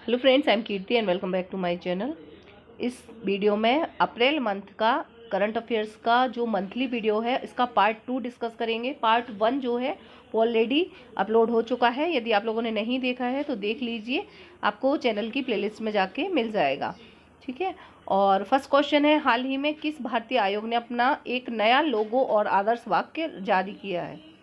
Hello friends, I am Kirti and welcome back to my channel. इस video में April month का current affairs का जो मंथली वीडियो है इसका पार्ट 2 डिस्कस करेंगे। पार्ट 1 जो है वो ऑलरेडी अपलोड हो चुका है। यदि आप लोगों ने नहीं देखा है तो देख लीजिए, आपको चैनल की प्लेलिस्ट में जाके मिल जाएगा। ठीक है। और फर्स्ट क्वेश्चन है, हाल ही में किस भारतीय आयोग ने अपना एक नया लोगो और आदर्श वाक्य जारी किया है?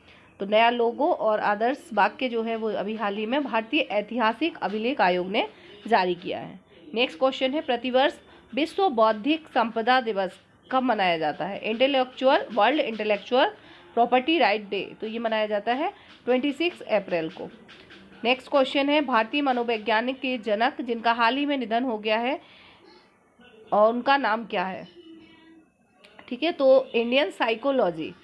तो नया लोगो और आदर्श वाक्य जो है वो अभी हाल ही में भारतीय ऐतिहासिक अभिलेख आयोग ने जारी किया है। नेक्स्ट क्वेश्चन है, प्रतिवर्ष विश्व बौद्धिक संपदा दिवस कब मनाया जाता है? World intellectual property right day, तो ये मनाया जाता है 26 अप्रैल को। नेक्स्ट क्वेश्चन है, भारतीय मनोवैज्ञानिक के जनक जिनका हाल ही में निधन हो गया है और उनका नाम क्या है? ठीक है, तो इंडियन साइकोलॉजी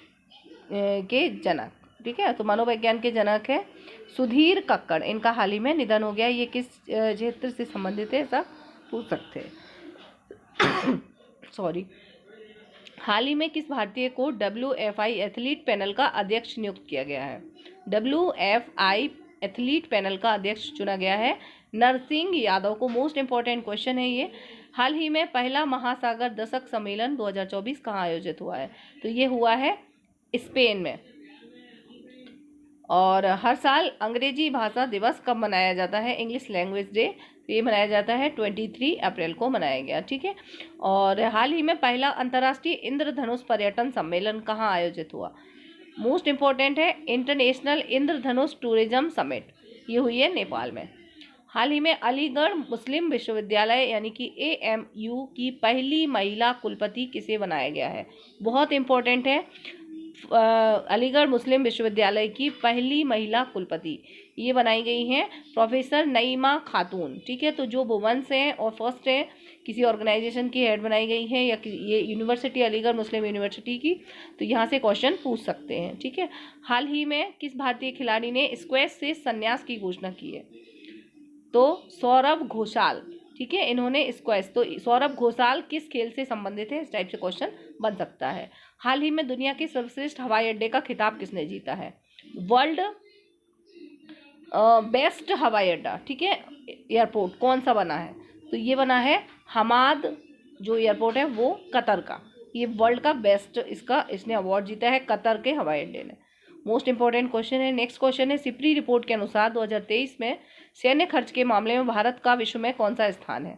के जनक, ठीक है, तो मनोविज्ञान के जनक है सुधीर कक्कड़। इनका हाल ही में निधन हो गया। ये किस क्षेत्र से संबंधित है, ऐसा पूछ सकते हैं। सॉरी। हाल ही में किस भारतीय को WFI एथलीट पैनल का अध्यक्ष नियुक्त किया गया है? WFI एथलीट पैनल का अध्यक्ष चुना गया है नरसिंह यादव को। मोस्ट इंपॉर्टेंट क्वेश्चन है ये। हाल ही में पहला महासागर दशक सम्मेलन 2024 कहाँ आयोजित हुआ है? तो ये हुआ है स्पेन में। और हर साल अंग्रेजी भाषा दिवस कब मनाया जाता है? इंग्लिश लैंग्वेज डे, तो ये मनाया जाता है 23 अप्रैल को मनाया गया। ठीक है। और हाल ही में पहला अंतर्राष्ट्रीय इंद्रधनुष पर्यटन सम्मेलन कहाँ आयोजित हुआ? मोस्ट इम्पोर्टेंट है इंटरनेशनल इंद्रधनुष टूरिज्म समिट, ये हुई है नेपाल में। हाल ही में अलीगढ़ मुस्लिम विश्वविद्यालय यानी कि AMU की पहली महिला कुलपति किसे बनाया गया है? बहुत इम्पोर्टेंट है, अलीगढ़ मुस्लिम विश्वविद्यालय की पहली महिला कुलपति ये बनाई गई हैं प्रोफेसर नईमा खातून। ठीक है, तो जो वुमेन्स हैं और फर्स्ट है किसी ऑर्गेनाइजेशन की हेड बनाई गई है या ये यूनिवर्सिटी अलीगढ़ मुस्लिम यूनिवर्सिटी की, तो यहाँ से क्वेश्चन पूछ सकते हैं। ठीक है। हाल ही में किस भारतीय खिलाड़ी ने स्क्वैश से संन्यास की घोषणा की है? तो सौरभ घोषाल। ठीक है, इन्होंने स्क्वैश, तो सौरभ घोषाल किस खेल से संबंधित है? इस टाइप से क्वेश्चन बन सकता है। हाल ही में दुनिया के सर्वश्रेष्ठ हवाई अड्डे का खिताब किसने जीता है? वर्ल्ड बेस्ट हवाई अड्डा, ठीक है, एयरपोर्ट कौन सा बना है? तो ये बना है हमाद, जो एयरपोर्ट है वो कतर का। ये वर्ल्ड का बेस्ट इसने अवार्ड जीता है कतर के हवाई अड्डे ने। मोस्ट इंपॉर्टेंट क्वेश्चन है। नेक्स्ट क्वेश्चन है, सिपरी रिपोर्ट के अनुसार 2023 में सैन्य खर्च के मामले में भारत का विश्व में कौन सा स्थान है?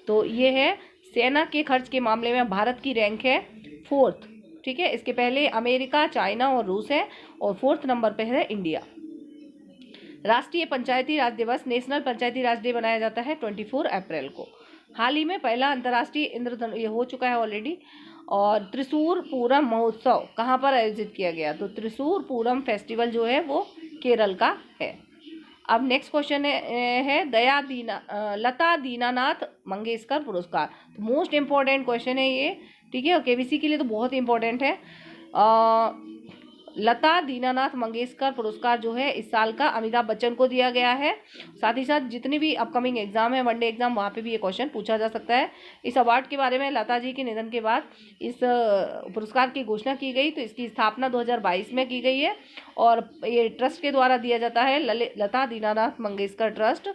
तो ये है सेना के खर्च के मामले में भारत की रैंक है 4th। ठीक है, इसके पहले अमेरिका, चाइना और रूस है और 4th नंबर पे है इंडिया। राष्ट्रीय पंचायती राज दिवस, नेशनल पंचायती राज डे मनाया जाता है 24 अप्रैल को। हाल ही में पहला अंतर्राष्ट्रीय इंद्रधनुष ये हो चुका है ऑलरेडी। और त्रिशूर पूरम महोत्सव कहाँ पर आयोजित किया गया? तो त्रिशूर पूरम फेस्टिवल जो है वो केरल का है। अब नेक्स्ट क्वेश्चन है लता दीनानाथ मंगेशकर पुरस्कार। तो मोस्ट इम्पॉर्टेंट क्वेश्चन है ये। ठीक है, और KBC के लिए तो बहुत ही इंपॉर्टेंट है। लता दीनानाथ मंगेशकर पुरस्कार जो है इस साल का अमिताभ बच्चन को दिया गया है। साथ ही साथ जितने भी अपकमिंग एग्जाम है, वनडे एग्जाम, वहाँ पे भी ये क्वेश्चन पूछा जा सकता है। इस अवार्ड के बारे में लता जी के निधन के बाद इस पुरस्कार की घोषणा की गई। तो इसकी स्थापना 2022 में की गई है और ये ट्रस्ट के द्वारा दिया जाता है, लता दीनानाथ मंगेशकर ट्रस्ट।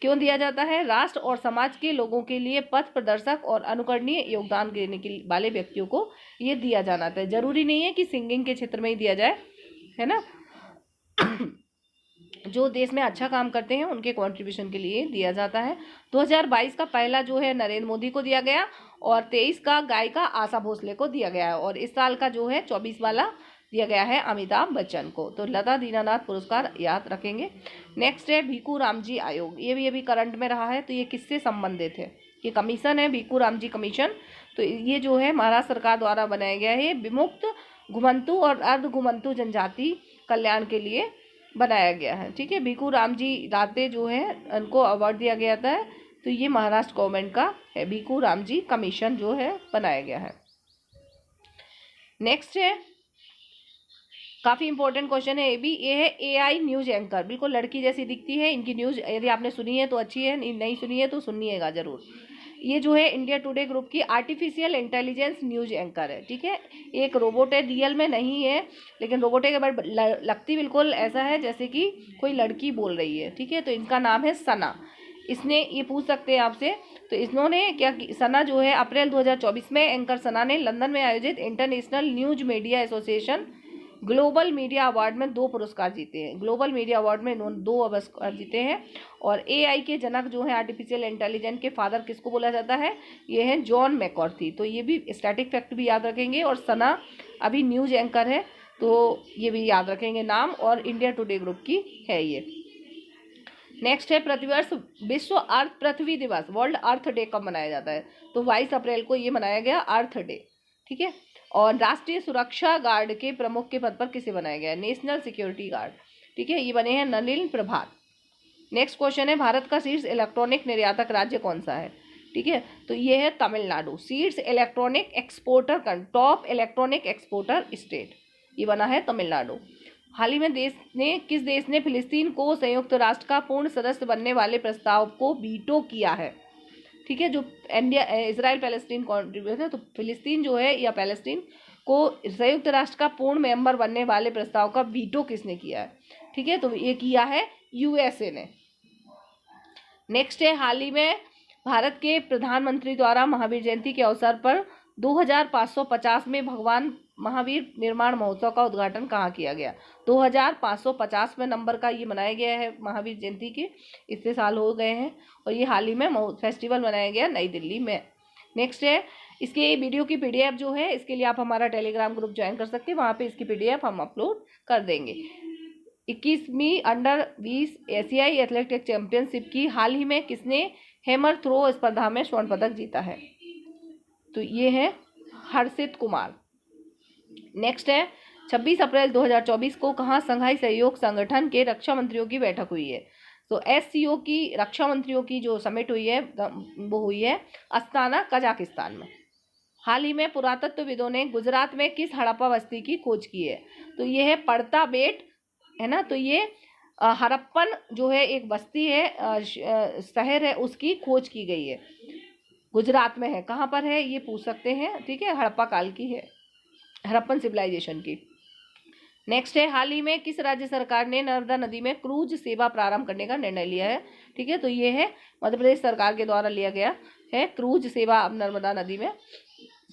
क्यों दिया जाता है? राष्ट्र और समाज के लोगों के लिए पथ प्रदर्शक और अनुकरणीय योगदान देने के वाले व्यक्तियों को ये दिया जाना था। जरूरी नहीं है कि सिंगिंग के क्षेत्र में ही दिया जाए, है ना। जो देश में अच्छा काम करते हैं उनके कंट्रीब्यूशन के लिए दिया जाता है। 2022 का पहला जो है नरेंद्र मोदी को दिया गया और 23 का गायिका आशा भोसले को दिया गया है और इस साल का जो है 24 वाला दिया गया है अमिताभ बच्चन को। तो लता दीनानाथ पुरस्कार याद रखेंगे। नेक्स्ट है भीखू रामजी आयोग। ये भी अभी करंट में रहा है। तो ये किससे संबंधित है? ये कमीशन है भीखू रामजी कमीशन। तो ये जो है महाराष्ट्र सरकार द्वारा बनाया गया है। विमुक्त, घुमंतु और अर्ध घुमंतु जनजाति कल्याण के लिए बनाया गया है। ठीक है, भीखू रामजी राते जो है उनको अवार्ड दिया गया था। तो ये महाराष्ट्र गवर्नमेंट का है, भीखू रामजी कमीशन जो है बनाया गया है। नेक्स्ट है, काफ़ी इंपॉर्टेंट क्वेश्चन है ये है AI न्यूज़ एंकर। बिल्कुल लड़की जैसी दिखती है इनकी न्यूज़, यदि आपने सुनी है तो अच्छी है, नहीं सुनी है तो सुनिएगा ज़रूर। ये जो है इंडिया टुडे ग्रुप की आर्टिफिशियल इंटेलिजेंस न्यूज़ एंकर है। ठीक है, एक रोबोट है, रियल में नहीं है लेकिन रोबोट है, बट लगती बिल्कुल ऐसा है जैसे कि कोई लड़की बोल रही है। ठीक है, तो इनका नाम है सना। इसने, ये पूछ सकते हैं आपसे, तो इन्होंने क्या, सना जो है अप्रैल 2024 में एंकर सना ने लंदन में आयोजित international news media association global media award में 2 पुरस्कार जीते हैं। ग्लोबल मीडिया अवार्ड में इन्होंने 2 पुरस्कार जीते हैं। और एआई के जनक जो है, आर्टिफिशियल इंटेलिजेंस के फादर किसको बोला जाता है, ये है जॉन मैककार्थी। तो ये भी स्टैटिक फैक्ट भी याद रखेंगे। और सना अभी न्यूज एंकर है, तो ये भी याद रखेंगे नाम। और इंडिया टुडे ग्रुप की है ये। नेक्स्ट है प्रतिवर्ष विश्व अर्थ पृथ्वी दिवस, वर्ल्ड अर्थ डे कब मनाया जाता है, तो 22 अप्रैल को ये मनाया गया अर्थ डे। ठीक है। और राष्ट्रीय सुरक्षा गार्ड के प्रमुख के पद पर किसे बनाया गया है, नेशनल सिक्योरिटी गार्ड। ठीक है, ये बने हैं नलिन प्रभात। नेक्स्ट क्वेश्चन है भारत का शीर्ष इलेक्ट्रॉनिक निर्यातक राज्य कौन सा है। ठीक है, तो ये है तमिलनाडु। शीर्ष electronic exporter, top electronic exporter state, ये बना है तमिलनाडु। हाल ही में किस देश ने फिलिस्तीन को संयुक्त राष्ट्र का पूर्ण सदस्य बनने वाले प्रस्ताव को वीटो किया है। ठीक है, जो इंडिया इजराइल पैलेस्टीन कॉन्ट्रीब्यूट है, तो फिलिस्तीन जो है या पैलेस्टीन को संयुक्त राष्ट्र का पूर्ण मेंबर बनने वाले प्रस्ताव का वीटो किसने किया है। ठीक है, तो ये किया है यूएसए ने। नेक्स्ट है हाल ही में भारत के प्रधानमंत्री द्वारा महावीर जयंती के अवसर पर 2550 में भगवान महावीर निर्माण महोत्सव का उद्घाटन कहाँ किया गया। 2550 में नंबर का ये मनाया गया है महावीर जयंती के, इतने साल हो गए हैं। और ये हाल ही में फेस्टिवल मनाया गया नई दिल्ली में। नेक्स्ट है इसके वीडियो की पीडीएफ जो है, इसके लिए आप हमारा टेलीग्राम ग्रुप ज्वाइन कर सकते हैं, वहाँ पे इसकी पीडीएफ हम अपलोड कर देंगे। 21वीं अंडर 20 एशियाई एथलेटिक चैंपियनशिप की हाल ही में किसने हैमर थ्रो स्पर्धा में स्वर्ण पदक जीता है, तो ये है हर्षित कुमार। नेक्स्ट है 26 अप्रैल 2024 को कहाँ संघाई सहयोग संगठन के रक्षा मंत्रियों की बैठक हुई है। तो एससीओ की रक्षा मंत्रियों की जो समिट हुई है वो हुई है अस्ताना कजाकिस्तान में। हाल ही में पुरातत्वविदों ने गुजरात में किस हड़प्पा बस्ती की खोज की है, तो ये है पड़ता बेट है ना। तो ये हड़प्पन जो है एक बस्ती है, शहर है, उसकी खोज की गई है, गुजरात में है। कहाँ पर है ये पूछ सकते हैं। ठीक है, हड़प्पा काल की है, हड़प्पन सिविलाइजेशन की। नेक्स्ट है हाल ही में किस राज्य सरकार ने नर्मदा नदी में क्रूज सेवा प्रारंभ करने का निर्णय लिया है। ठीक है, तो ये है मध्य प्रदेश सरकार के द्वारा लिया गया है, क्रूज सेवा अब नर्मदा नदी में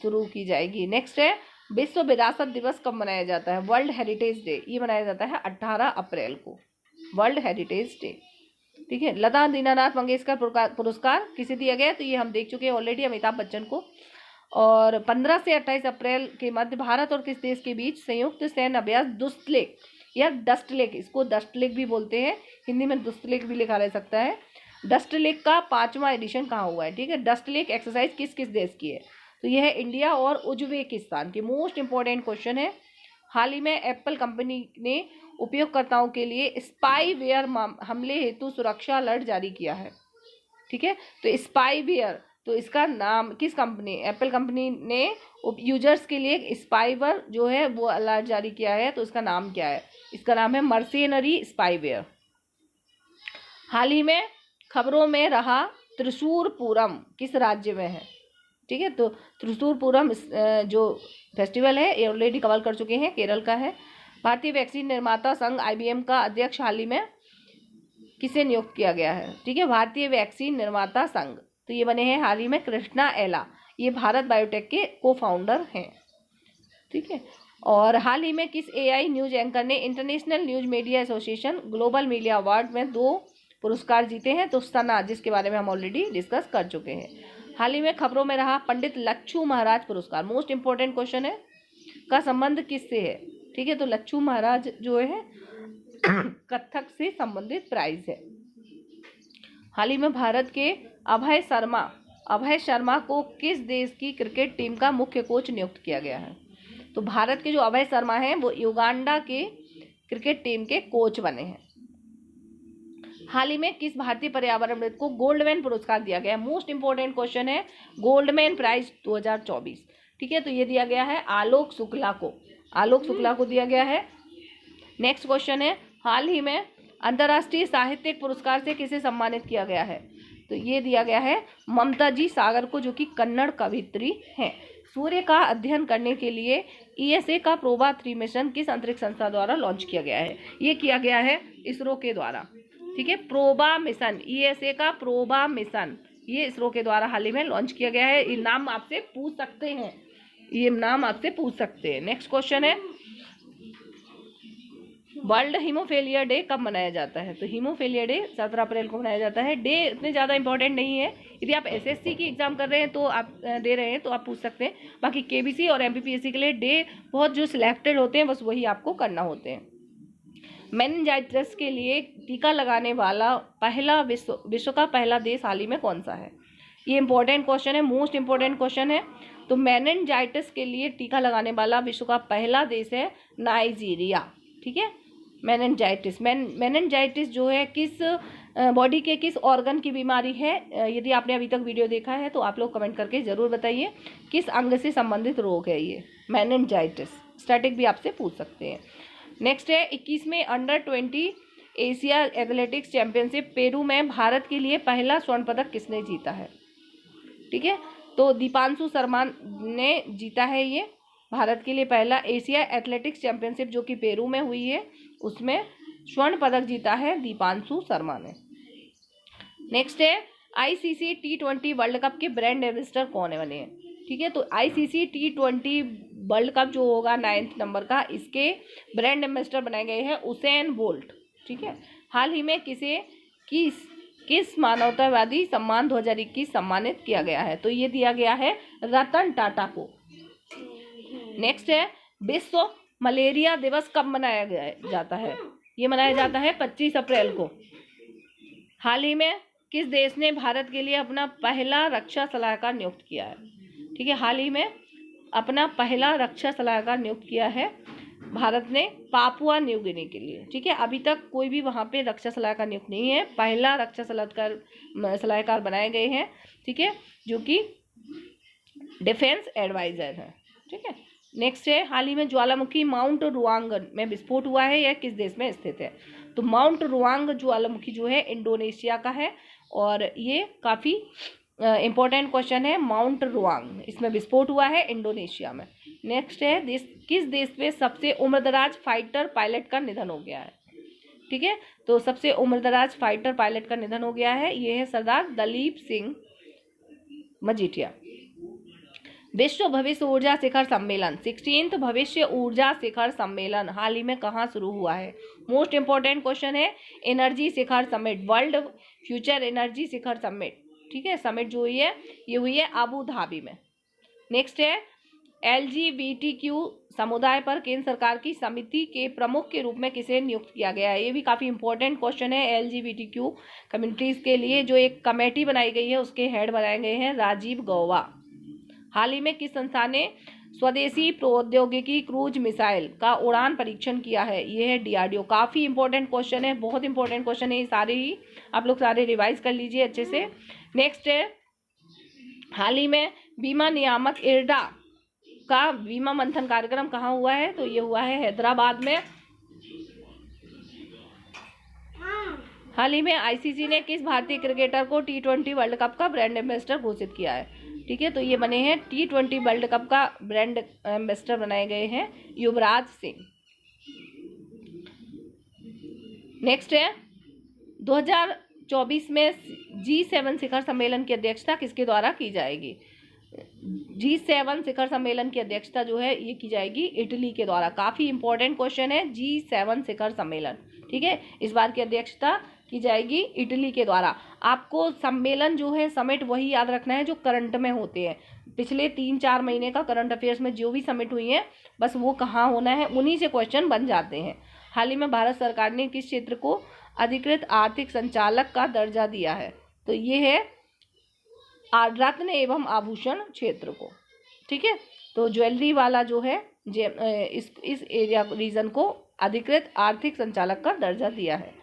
शुरू की जाएगी। नेक्स्ट है विश्व विरासत दिवस कब मनाया जाता है, वर्ल्ड हेरिटेज डे, ये मनाया जाता है 18 अप्रैल को, वर्ल्ड हेरिटेज डे। ठीक है, लता दीनानाथ मंगेशकर पुरस्कार किसे दिया गया, तो ये हम देख चुके हैं ऑलरेडी, अमिताभ बच्चन को। और 15 से 28 अप्रैल के मध्य भारत और किस देश के बीच संयुक्त सैन्य अभ्यास दुस्तलेक या डस्टलेक, इसको डस्टलेक भी बोलते हैं, हिंदी में दुस्तलेक भी लिखा रह सकता है। डस्टलेक का 5वां एडिशन कहाँ हुआ है। ठीक है, डस्टलेक एक्सरसाइज किस किस देश की है, तो यह है इंडिया और उज्बेकिस्तान की। मोस्ट इंपॉर्टेंट क्वेश्चन है, हाल ही में एप्पल कंपनी ने उपयोगकर्ताओं के लिए स्पाईवेयर हमले हेतु सुरक्षा अलर्ट जारी किया है। ठीक है, तो स्पाईवेयर, तो इसका नाम किस कंपनी, एप्पल कंपनी ने यूजर्स के लिए स्पाईवेयर जो है वो अलर्ट जारी किया है, तो इसका नाम क्या है, इसका नाम है मर्सेनरी स्पाईवेयर। हाल ही में खबरों में रहा त्रिशूरपूरम किस राज्य में है। ठीक है, तो त्रिशूरपूरम जो फेस्टिवल है ये ऑलरेडी कवर कर चुके हैं, केरल का है। भारतीय वैक्सीन निर्माता संघ IBM का अध्यक्ष हाल ही में किसे नियुक्त किया गया है। ठीक है, भारतीय वैक्सीन निर्माता संघ, तो ये बने हैं हाल ही में कृष्णा एला, ये भारत बायोटेक के को फाउंडर हैं। ठीक है, और हाल ही में किस AI न्यूज एंकर ने international news media association global media award में 2 पुरस्कार जीते हैं, तो सना, जिसके बारे में हम ऑलरेडी डिस्कस कर चुके हैं। हाल ही में खबरों में रहा पंडित लच्छू महाराज पुरस्कार, मोस्ट इंपॉर्टेंट क्वेश्चन है, का संबंध किससे है। ठीक है, तो लच्छू महाराज जो है कथक से संबंधित प्राइज है। हाल ही में भारत के अभय शर्मा को किस देश की क्रिकेट टीम का मुख्य कोच नियुक्त किया गया है। तो भारत के जो अभय शर्मा हैं वो युगांडा के क्रिकेट टीम के कोच बने हैं। हाल ही में किस भारतीय पर्यावरणविद को गोल्डमैन पुरस्कार दिया गया है। मोस्ट इंपॉर्टेंट क्वेश्चन है, गोल्डमैन प्राइज 2024। ठीक है, तो ये दिया गया है आलोक शुक्ला को दिया गया है। नेक्स्ट क्वेश्चन है, हाल ही में अंतर्राष्ट्रीय साहित्यिक पुरस्कार से किसे सम्मानित किया गया है, तो ये दिया गया है ममता जी सागर को, जो कि कन्नड़ कवित्री हैं। सूर्य का अध्ययन करने के लिए ESA का प्रोबा 3 मिशन किस अंतरिक्ष संस्था द्वारा लॉन्च किया गया है, ये किया गया है इसरो के द्वारा। ठीक है, प्रोबा मिशन, ईएसए का प्रोबा मिशन, ये इसरो के द्वारा हाल ही में लॉन्च किया गया है। ये नाम आपसे पूछ सकते हैं, ये नाम आपसे पूछ सकते हैं। नेक्स्ट क्वेश्चन है, वर्ल्ड हीमोफेलिया डे कब मनाया जाता है? तो हीमोफेलिया डे 17 अप्रैल को मनाया जाता है। डे इतने ज़्यादा इंपॉर्टेंट नहीं है, यदि आप एसएससी की एग्जाम कर रहे हैं तो आप दे रहे हैं तो आप पूछ सकते हैं। बाकी केबीसी और एमपीपीएससी के लिए डे बहुत जो सिलेक्टेड होते हैं बस वही आपको करना होते हैं। मेनिंजाइटिस के लिए टीका लगाने वाला पहला विश्व का पहला देश हाल ही में कौन सा है? ये इंपॉर्टेंट क्वेश्चन है, मोस्ट इंपॉर्टेंट क्वेश्चन है। तो मेनिंजाइटिस के लिए टीका लगाने वाला विश्व का पहला देश है नाइजीरिया। ठीक है, मेनिंजाइटिस जो है किस बॉडी के किस ऑर्गन की बीमारी है? यदि आपने अभी तक वीडियो देखा है तो आप लोग कमेंट करके ज़रूर बताइए किस अंग से संबंधित रोग है ये मेनिंजाइटिस। स्टैटिक भी आपसे पूछ सकते हैं। नेक्स्ट है 21वें under 20 Asia athletics championship Peru में भारत के लिए पहला स्वर्ण पदक किसने जीता है? ठीक है, तो दीपांशु शर्मा ने जीता है ये भारत के लिए पहला एशिया एथलेटिक्स चैंपियनशिप जो कि पेरू में हुई है, उसमें स्वर्ण पदक जीता है दीपांशु शर्मा ने। नेक्स्ट है आईसीसी T20 वर्ल्ड कप के ब्रांड एम्बेसडर कौन बने हैं? ठीक है, तो आईसीसी T20 वर्ल्ड कप जो होगा 9th नंबर का, इसके ब्रांड एम्बेसडर बनाए गए हैं उसेन बोल्ट। ठीक है, हाल ही में किस मानवतावादी सम्मान 2021 सम्मानित किया गया है? तो ये दिया गया है रतन टाटा को। नेक्स्ट है विश्व मलेरिया दिवस कब मनाया जाता है? ये मनाया जाता है 25 अप्रैल को। हाल ही में किस देश ने भारत के लिए अपना पहला रक्षा सलाहकार नियुक्त किया है? ठीक है, हाल ही में अपना पहला रक्षा सलाहकार नियुक्त किया है भारत ने पापुआ न्यू गिनी के लिए। ठीक है, अभी तक कोई भी वहाँ पे रक्षा सलाहकार नियुक्त नहीं है, पहला रक्षा सलाहकार बनाए गए हैं। ठीक है, जो कि डिफेंस एडवाइजर है। ठीक है, नेक्स्ट है हाल ही में ज्वालामुखी माउंट रुआंग में विस्फोट हुआ है, यह किस देश में स्थित है? तो माउंट रुआंग ज्वालामुखी जो है इंडोनेशिया का है और ये काफ़ी इंपॉर्टेंट क्वेश्चन है। माउंट रुआंग, इसमें विस्फोट हुआ है इंडोनेशिया में। नेक्स्ट है किस देश में सबसे उम्रदराज फाइटर पायलट का निधन हो गया है? ठीक है, तो सबसे उम्रदराज फाइटर पायलट का निधन हो गया है, ये है सरदार दलीप सिंह मजीठिया। विश्व भविष्य ऊर्जा शिखर सम्मेलन 16th भविष्य ऊर्जा शिखर सम्मेलन हाल ही में कहाँ शुरू हुआ है? मोस्ट इंपॉर्टेंट क्वेश्चन है। एनर्जी शिखर समिट, वर्ल्ड फ्यूचर एनर्जी शिखर समिट। ठीक है, समिट जो हुई है ये हुई है अबू धाबी में। नेक्स्ट है LGBTQ समुदाय पर केंद्र सरकार की समिति के प्रमुख के रूप में किसे नियुक्त किया गया है? ये भी काफ़ी इंपॉर्टेंट क्वेश्चन है। LGBTQ कम्युनिटीज़ के लिए जो एक कमेटी बनाई गई है उसके हेड बनाए गए हैं राजीव गौबा। हाल ही में किस संस्थान ने स्वदेशी प्रौद्योगिकी क्रूज मिसाइल का उड़ान परीक्षण किया है? ये है DRDO। काफ़ी इंपॉर्टेंट क्वेश्चन है, बहुत इंपॉर्टेंट क्वेश्चन है, ये सारे ही आप लोग सारे रिवाइज कर लीजिए अच्छे से। नेक्स्ट है हाल ही में बीमा नियामक IRDA का बीमा मंथन कार्यक्रम कहाँ हुआ है? तो ये हुआ है हैदराबाद में। हाल ही में ICC ने किस भारतीय क्रिकेटर को T20 वर्ल्ड कप का ब्रांड एम्बेसडर घोषित किया है? ठीक है, तो ये बने हैं T20 वर्ल्ड कप का ब्रांड एम्बेसडर बनाए गए हैं युवराज सिंह। नेक्स्ट है 2024 में G7 शिखर सम्मेलन की अध्यक्षता किसके द्वारा की जाएगी? G7 शिखर सम्मेलन की अध्यक्षता जो है ये की जाएगी इटली के द्वारा। काफ़ी इंपॉर्टेंट क्वेश्चन है G7 शिखर सम्मेलन। ठीक है, इस बार की अध्यक्षता की जाएगी इटली के द्वारा। आपको सम्मेलन जो है समिट वही याद रखना है जो करंट में होते हैं। पिछले 3-4 महीने का करंट अफेयर्स में जो भी समिट हुई है बस वो कहाँ होना है उन्हीं से क्वेश्चन बन जाते हैं। हाल ही में भारत सरकार ने किस क्षेत्र को अधिकृत आर्थिक संचालक का दर्जा दिया है? तो ये है रत्न एवं आभूषण क्षेत्र को। ठीक है, तो ज्वेलरी वाला जो है इस एरिया रीजन को अधिकृत आर्थिक संचालक का दर्जा दिया है।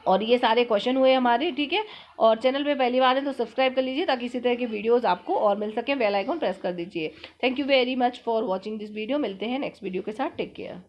और ये सारे क्वेश्चन हुए हमारे। ठीक है, और चैनल पे पहली बार है तो सब्सक्राइब कर लीजिए ताकि इसी तरह के वीडियोस आपको और मिल सके। बेल आइकन प्रेस कर दीजिए। Thank you very much for watching this video. मिलते हैं नेक्स्ट वीडियो के साथ। Take care.